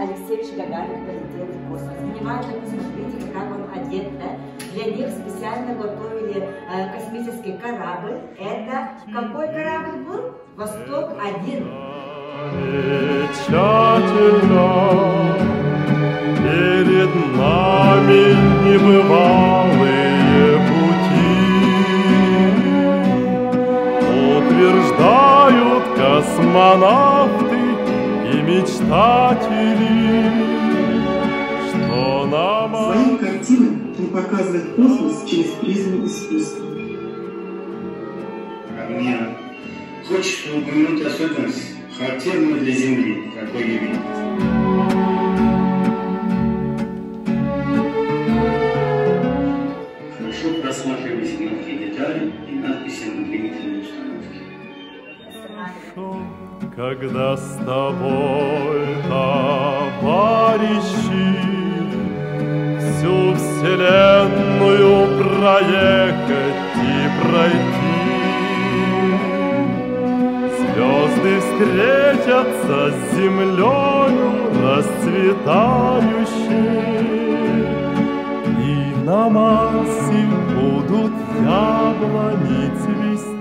Алексеевич Гагарин полетел в космос. Внимательно посмотрите, как он одет, да? Для них специально готовили космический корабль. Это какой корабль был? Восток-1. Замечательно, перед нами небывалые пути, утверждают космонавты и мечтатели, что нам... Своим картинам он показывает космос через призму искусства. Мне хочется упомянуть особенность, характерную для Земли, какой я видел. Хорошо просматривайте мелкие детали и надписи на двигательной установке. Хорошо, когда с тобой, товарищи, всю вселенную проехать и пройти. Звезды встретятся с землею расцветающей, и на Марсе будут яблони цвести.